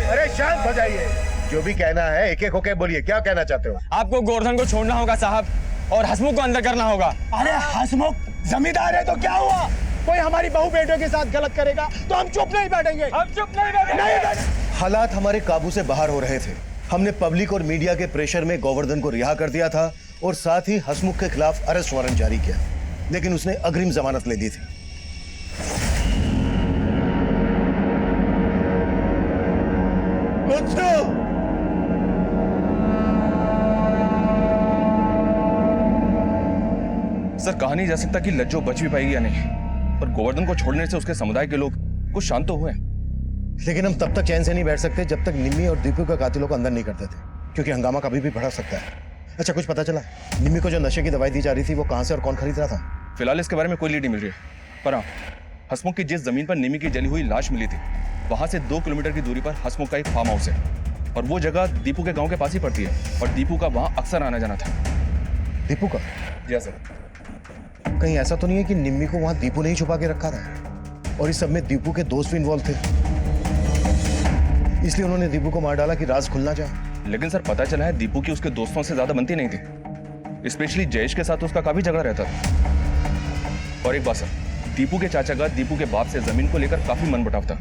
[SPEAKER 9] अरे शांत हो जाइए, जो भी कहना है एक एक होके बोलिए, क्या कहना चाहते हो?
[SPEAKER 14] आपको गोवर्धन को छोड़ना होगा साहब, और हसमुख को अंदर करना होगा।
[SPEAKER 16] अरे हसमुख जमींदार है तो क्या हुआ? कोई हमारी बहू बेटों के साथ गलत करेगा तो हम चुप नहीं बैठेंगे।
[SPEAKER 14] हम चुप नहीं बैठेंगे।
[SPEAKER 9] हालात हमारे काबू से बाहर हो रहे थे। हमने पब्लिक और मीडिया के प्रेशर में गोवर्धन को रिहा कर दिया था और साथ ही हसमुख के खिलाफ अरेस्ट वारंट जारी किया, लेकिन उसने अग्रिम जमानत ले ली थी।
[SPEAKER 12] सर कहा नहीं जा सकता कि लज्जो बच भी पाएगी या नहीं, पर गोवर्धन को छोड़ने से उसके समुदाय के लोग कुछ शांत तो हुए,
[SPEAKER 9] लेकिन हम तब तक चैन से नहीं बैठ सकते जब तक निम्मी और दीपू का कातिलों को अंदर नहीं कर देते, क्योंकि हंगामा कभी भी बढ़ सकता है। अच्छा, कुछ पता चला निम्मी को जो नशे की दवाई दी जा रही थी वो कहां से और कौन खरीद रहा था?
[SPEAKER 12] फिलहाल इसके बारे में कोई लीड नहीं मिल रही है, पर हाँ, हसमुख की जिस जमीन पर निम्मी की जली हुई लाश मिली थी वहां से 2 किलोमीटर की दूरी पर हसमुख का एक फार्म हाउस है, और वो जगह दीपू के गाँव के पास ही पड़ती है, और दीपू का वहां अक्सर आना जाना था।
[SPEAKER 9] दीपू का?
[SPEAKER 12] जी सर।
[SPEAKER 9] कहीं ऐसा तो नहीं है कि निम्मी को वहां दीपू ने ही छुपा के रखा था और इस सब में दीपू के दोस्त भी इन्वॉल्व थे, इसलिए उन्होंने दीपू को मार डाला कि राज खुलना जाए?
[SPEAKER 12] लेकिन सर पता चला है दीपू की उसके दोस्तों से ज्यादा बनती नहीं थी, स्पेशली जयेश के साथ उसका काफी झगड़ा रहता था। और एक बात सर, दीपू के चाचा का दीपू के बाप से जमीन को लेकर काफी मनमुटाव था,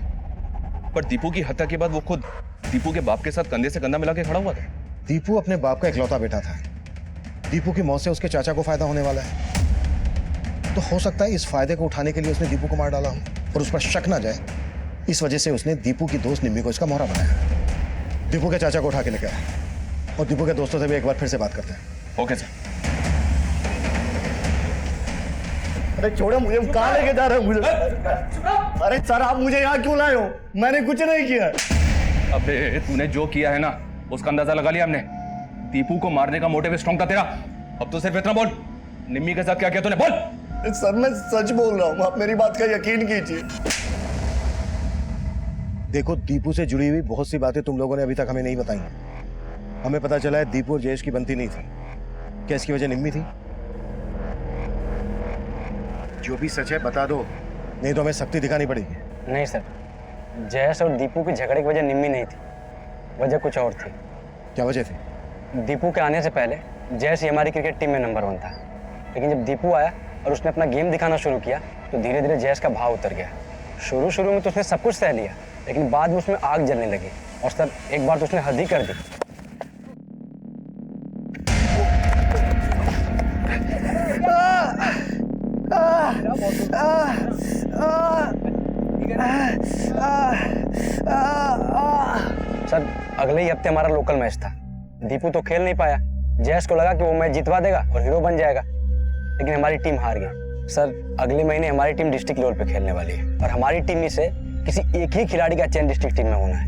[SPEAKER 12] पर दीपू की हत्या के बाद वो खुद दीपू के बाप के साथ कंधे से कंधा मिला के खड़ा हुआ था।
[SPEAKER 9] दीपू अपने बाप का इकलौता बेटा था। दीपू की मौत से उसके चाचा को फायदा होने वाला है, तो हो सकता है इस फायदे को उठाने के लिए उसने दीपू को मार डाला हो और उस पर शक ना जाए, इस वजह से उसने दीपू की दोस्त निम्मी को इसका मोहरा बनाया। दीपू के चाचा को उठा के लेकर आया और दीपू के दोस्तों से भी एक बार फिर से बात करते हैं।
[SPEAKER 12] Okay sir.
[SPEAKER 16] अरे छोड़ो मुझे, कहाँ लेके जा रहे हो मुझे? अरे सर आप मुझे यहाँ क्यों लाए हो? मैंने कुछ नहीं किया।
[SPEAKER 12] अबे तूने जो किया है ना उसका अंदाजा लगा लिया हमने। दीपू को मारने का मोटिव स्ट्रॉन्ग था तेरा, अब तो सिर्फ इतना बोल, निम्मी के साथ क्या किया तूने, बोल।
[SPEAKER 6] सर मैं सच बोल रहा हूँ, आप मेरी बात का यकीन कीजिए।
[SPEAKER 9] देखो, दीपू से जुड़ी हुई बहुत सी बातें तुम लोगों ने अभी तक हमें नहीं बताई। हमें पता चला है दीपू और जयेश की बनती नहीं थी। क्या इसकी वजह निम्मी थी? जो भी सच है बता दो, नहीं तो हमें सख्ती दिखानी पड़ेगी।
[SPEAKER 1] नहीं सर, जयेश और दीपू की झगड़े की वजह निम्मी नहीं थी, वजह कुछ और थी।
[SPEAKER 9] क्या वजह थी?
[SPEAKER 1] दीपू के आने से पहले जयेश ही हमारी क्रिकेट टीम में नंबर 1 था, लेकिन जब दीपू आया और उसने अपना गेम दिखाना शुरू किया तो धीरे धीरे जयेश का भाव उतर गया। शुरू में तो उसने सब कुछ सह लिया, लेकिन बाद में उसमें आग जलने लगी और सर एक बार तो उसने हद ही कर दी। सर अगले ही हफ्ते हमारा लोकल मैच था, दीपू तो खेल नहीं पाया। जयेश को लगा कि वो मैच जितवा देगा और हीरो बन जाएगा, लेकिन हमारी टीम हार गई। सर अगले महीने हमारी टीम डिस्ट्रिक्ट लेवल पे खेलने वाली है और हमारी टीम में से किसी एक ही खिलाड़ी का चयन डिस्ट्रिक्ट टीम में होना है।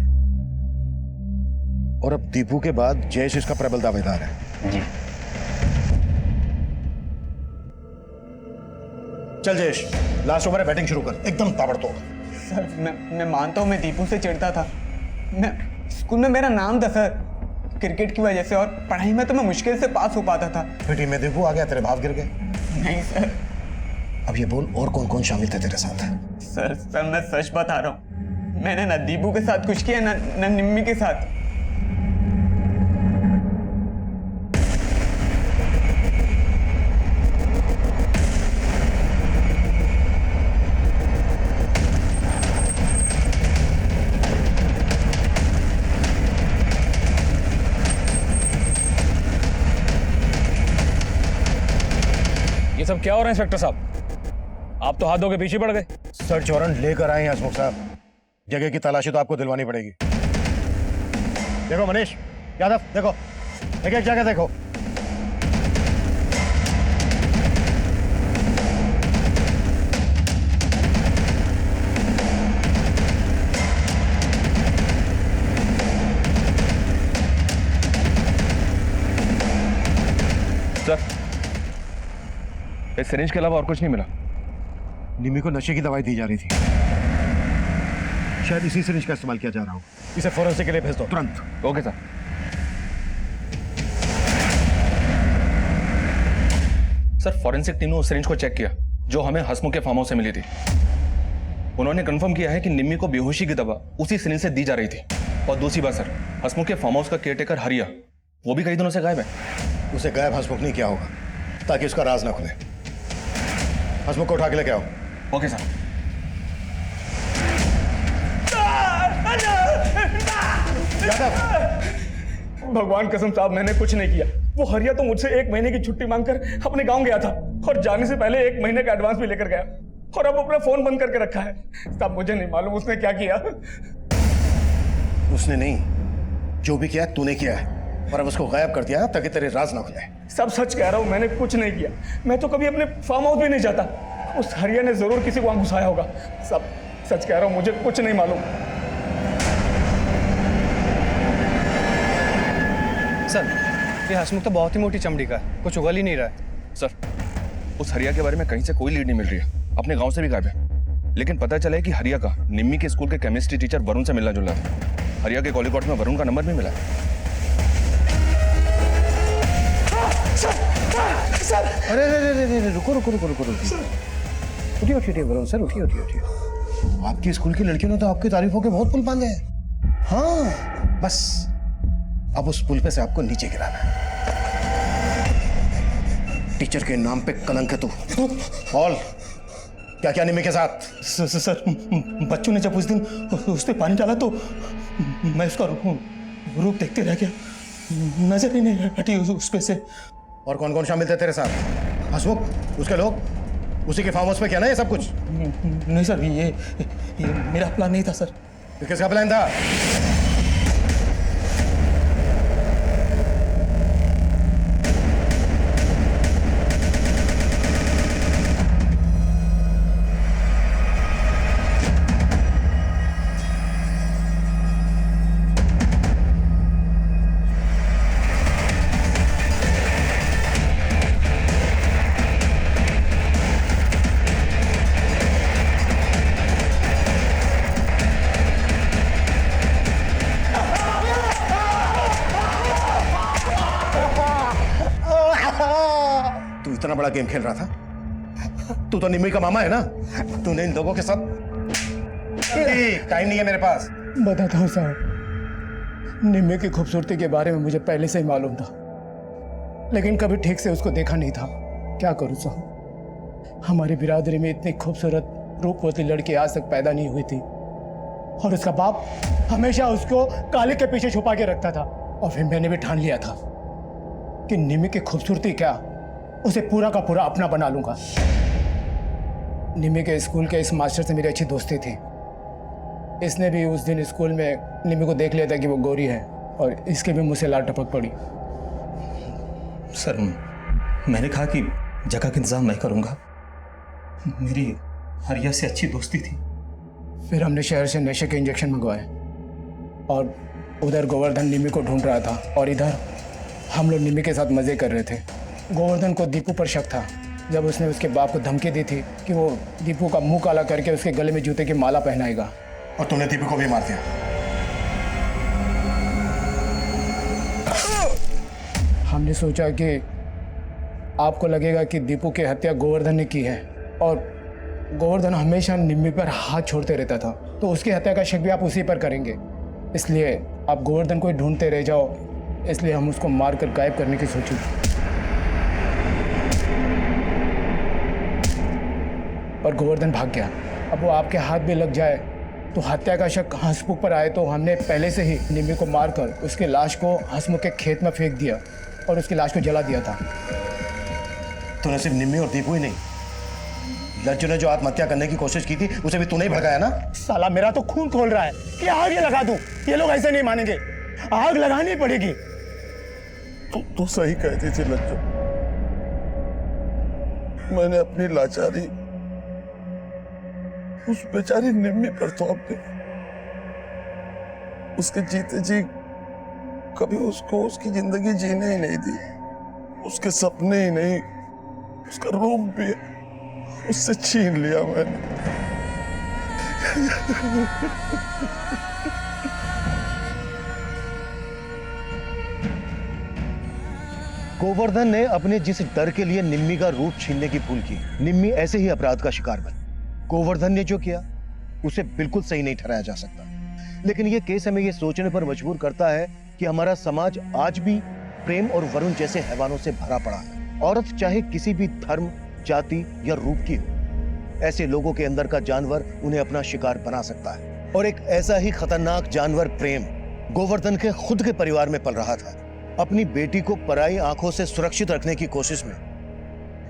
[SPEAKER 9] और अब दीपू के बाद जयेश इसका प्रबल दावेदार है।
[SPEAKER 1] जी।
[SPEAKER 9] चल जयेश, लास्ट ओवर है, बैटिंग शुरू कर, एकदम ताबड़तोड़।
[SPEAKER 10] सर मैं मानता हूँ मैं दीपू से चिढ़ता था। मैं स्कूल में मेरा नाम था सर क्रिकेट की वजह से, और पढ़ाई में तो मैं मुश्किल से पास हो पाता था।
[SPEAKER 9] फिर टीम में दीपू आ गया, तेरे भाव गिर गए।
[SPEAKER 10] नहीं सर।
[SPEAKER 9] अब ये बोल, और कौन कौन शामिल थे तेरे साथ?
[SPEAKER 10] सर मैं सच बता रहा हूँ, मैंने ना दीपू के साथ कुछ किया ना निम्मी के साथ।
[SPEAKER 14] ये सब क्या हो रहा है इंस्पेक्टर साहब? आप तो हाथों के पीछे पड़ गए।
[SPEAKER 9] सर्च वारंट लेकर आए हैं हसमुख साहब, जगह की तलाशी तो आपको दिलवानी पड़ेगी। देखो मनीष, यादव, देखो, एक एक जगह देखो।
[SPEAKER 12] सर, इस सिरिंज के अलावा और कुछ नहीं मिला।
[SPEAKER 9] निम्मी को नशे की दवाई दी जा रही थी, शायद इसी सिरिंज का इस्तेमाल किया जा रहा हो। इसे फोरेंसिक के लिए भेज दो तुरंत।
[SPEAKER 12] Okay sir. Sir, forensic team ने उस सिरिंज को चेक किया जो हमें हसमुख के फार्म हाउस से मिली थी। उन्होंने कंफर्म किया है कि निम्मी को बेहोशी की दवा उसी सिरिंज से दी जा रही थी। और दूसरी बात सर, हसमुख के फार्म हाउस का केयरटेकर हरिया, वो भी कई दिनों से गायब है।
[SPEAKER 9] उसे गायब हसमुख नहीं किया होगा ताकि उसका राज ना खुले। हसमुख को उठा के लेके आओ।
[SPEAKER 12] Okay sir.
[SPEAKER 14] भगवान कसम साहब, मैंने कुछ नहीं किया। वो हरिया तो मुझसे 1 महीने की छुट्टी मांगकर अपने गांव गया था और जाने से पहले 1 महीने का एडवांस भी लेकर गया और अब अपना फोन बंद करके रखा है। साहब, मुझे नहीं मालूम उसने क्या किया।
[SPEAKER 9] उसने नहीं, जो भी किया तूने किया है, और अब उसको गायब कर दिया ताकि तेरे राज ना खुले।
[SPEAKER 14] सब सच कह रहा हूँ, मैंने कुछ नहीं किया। मैं तो कभी अपने फार्म हाउस भी नहीं जाता। उस हरिया ने जरूर किसी को वहां घुसाया होगा। सब सच कह रहा हूँ, मुझे कुछ नहीं मालूम।
[SPEAKER 10] सर, ये हसमुख तो बहुत ही मोटी चमड़ी का है, कुछ उगल ही नहीं रहा है।
[SPEAKER 12] सर, उस हरिया के बारे में कहीं से कोई लीड नहीं मिल रही है। अपने गांव से भी गायब है। लेकिन पता चला है कि हरिया का निम्मी के स्कूल के केमिस्ट्री टीचर वरुण से मिलना जुलना था। हरिया के कॉलिकॉट में वरुण का नंबर भी मिला है।
[SPEAKER 9] अरे रुको रुको रुको रुको रुको, उठिए उठिए वरुण सर, उठिए उठिए उठिए। आपकी स्कूल की लड़कियों ने तो आपकी तारीफों के बहुत पुल बांधे हैं। हाँ, बस अब उस पुल पे से आपको नीचे गिराना है। टीचर के नाम पे कलंक है तू। और क्या क्या निम्मी के साथ?
[SPEAKER 16] सर, बच्चों ने जब उस दिन उस पे पानी डाला तो मैं उसका रूप देखते रह गया, नजर ही नहीं हटी उस पे से।
[SPEAKER 9] और कौन कौन शामिल थे तेरे साथ? हसमुख, उसके लोग, उसी के फार्म हाउस पे क्या ना ये सब कुछ?
[SPEAKER 16] नहीं सर, ये मेरा प्लान नहीं था सर।
[SPEAKER 9] तो किसका प्लान था? इतना बड़ा गेम खेल रहा था? तू तो निम्मी का मामा है ना? तूने इन लोगों के साथ। टाइम नहीं है मेरे पास।
[SPEAKER 16] बताता हूँ साहब, निम्मी की खूबसूरती के बारे में मुझे पहले से ही मालूम था, लेकिन कभी ठीक से उसको देखा नहीं था। क्या करूँ साहब, हमारी बिरादरी में इतनी खूबसूरत रूपवती लड़की आज तक पैदा नहीं हुई थी, और उसका बाप हमेशा उसको काले के पीछे छुपा के रखता था। और फिर मैंने भी ठान लिया था कि निम्मी की खूबसूरती क्या, उसे पूरा का पूरा अपना बना लूंगा। निम्मी के स्कूल के इस मास्टर से मेरी अच्छी दोस्ती थी। इसने भी उस दिन स्कूल में निम्मी को देख लिया था कि वो गोरी है, और इसके भी मुंह से लाल टपक पड़ी।
[SPEAKER 13] सर, मैंने कहा कि जगह का इंतजाम मैं करूंगा, मेरी हरिया से अच्छी दोस्ती थी।
[SPEAKER 16] फिर हमने शहर से नशे के इंजेक्शन मंगवाए, और उधर गोवर्धन निम्मी को ढूंढ रहा था, और इधर हम लोग निम्मी के साथ मज़े कर रहे थे। गोवर्धन को दीपू पर शक था, जब उसने उसके बाप को धमकी दी थी कि वो दीपू का मुंह काला करके उसके गले में जूते की माला पहनाएगा।
[SPEAKER 9] और तूने दीपू को भी मार दिया।
[SPEAKER 16] हमने सोचा कि आपको लगेगा कि दीपू की हत्या गोवर्धन ने की है, और गोवर्धन हमेशा निम्मी पर हाथ छोड़ते रहता था, तो उसकी हत्या का शक भी आप उसी पर करेंगे। इसलिए आप गोवर्धन को ही ढूंढते रह जाओ, इसलिए हम उसको मारकर गायब करने की सोची। पर गोवर्धन भाग गया। अब वो आपके हाथ भी लग जाए तो हत्या का शक हसमुख पर आए, तो हमने पहले से ही निम्मी को मारकर उसके लाश को हसमुख के खेत में फेंक दिया और उसकी लाश को जला दिया था।
[SPEAKER 9] तूने सिर्फ निम्मी और दीपू ही नहीं, लज्जू ने जो आत्महत्या करने की कोशिश की थी उसे भी तूने ही भड़काया ना?
[SPEAKER 16] साला मेरा तो खून खोल रहा है कि आगे लगा दूं। ये लोग ऐसे नहीं मानेंगे। आग लगानी पड़ेगी।
[SPEAKER 6] तो सही कहती थी लज्जो। मैंने अपनी लाचारी उस बेचारी निम्मी पर थोप दी। उसके जीते जी कभी उसको उसकी जिंदगी जीने ही नहीं दी, उसके सपने ही नहीं, उसका रूप भी उससे छीन लिया मैंने।
[SPEAKER 9] गोवर्धन ने अपने जिस डर के लिए निम्मी का रूप छीनने की भूल की, निम्मी ऐसे ही अपराध का शिकार बनी। गोवर्धन ने जो किया उसे बिल्कुल सही नहीं ठहराया जा सकता, लेकिन यह केस हमें यह सोचने पर मजबूर करता है कि हमारा समाज आज भी प्रेम और वरुण जैसे हैवानों से भरा पड़ा है। औरत चाहे किसी भी धर्म, जाति या रूप की हो, ऐसे लोगों के अंदर का जानवर उन्हें अपना शिकार बना सकता है। और एक ऐसा ही खतरनाक जानवर प्रेम गोवर्धन के खुद के परिवार में पल रहा था। अपनी बेटी को पराई आंखों से सुरक्षित रखने की कोशिश में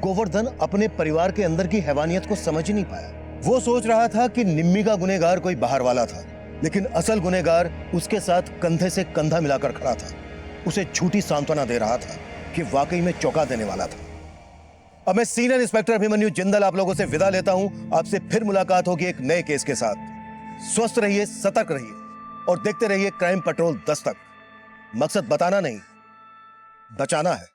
[SPEAKER 9] गोवर्धन अपने परिवार के अंदर की हैवानियत को समझ ही नहीं पाया। वो सोच रहा था कि निम्मी का गुनहगार कोई बाहर वाला था, लेकिन असल गुनहगार उसके साथ कंधे से कंधा मिलाकर खड़ा था, उसे झूठी सांत्वना दे रहा था कि वाकई में चौंका देने वाला था। अब मैं सीनियर इंस्पेक्टर अभिमन्यु जिंदल आप लोगों से विदा लेता हूं। आपसे फिर मुलाकात होगी एक नए केस के साथ। स्वस्थ रहिए, सतर्क रहिए और देखते रहिए क्राइम पेट्रोल 10 तक। मकसद बताना नहीं, बचाना है।